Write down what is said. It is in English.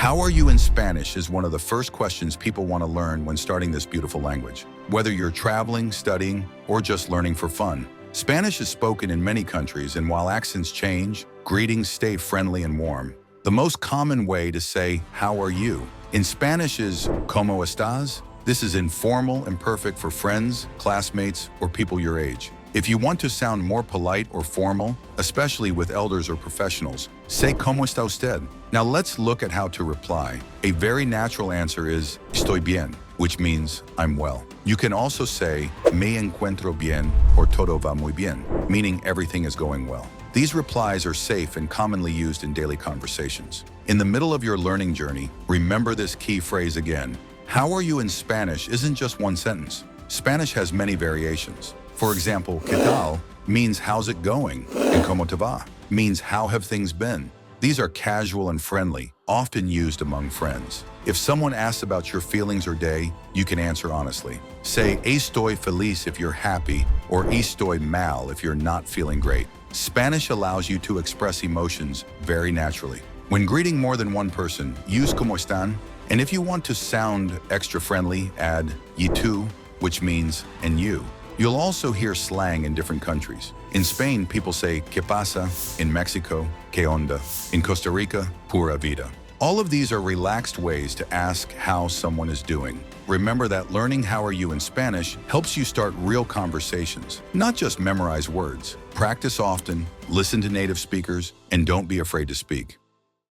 How are you in Spanish is one of the first questions people want to learn when starting this beautiful language. Whether you're traveling, studying, or just learning for fun, Spanish is spoken in many countries, and while accents change, greetings stay friendly and warm. The most common way to say, "How are you?" in Spanish is "Cómo estás?" This is informal and perfect for friends, classmates, or people your age. If you want to sound more polite or formal, especially with elders or professionals, say "Cómo está usted?" Now let's look at how to reply. A very natural answer is "Estoy bien," which means "I'm well." You can also say "Me encuentro bien" or "Todo va muy bien," meaning everything is going well. These replies are safe and commonly used in daily conversations. In the middle of your learning journey, remember this key phrase again. How are you in Spanish isn't just one sentence. Spanish has many variations. For example, ¿Qué tal? Means how's it going, and ¿Cómo te va? Means how have things been. These are casual and friendly, often used among friends. If someone asks about your feelings or day, you can answer honestly. Say "Estoy feliz" if you're happy, or "Estoy mal" if you're not feeling great. Spanish allows you to express emotions very naturally. When greeting more than one person, use "Cómo están?" And if you want to sound extra friendly, add "y tú," which means "and you." You'll also hear slang in different countries. In Spain, people say "¿Qué pasa?" In Mexico, "¿Qué onda?" In Costa Rica, "Pura vida." All of these are relaxed ways to ask how someone is doing. Remember that learning "How are you?" in Spanish helps you start real conversations, not just memorize words. Practice often, listen to native speakers, and don't be afraid to speak.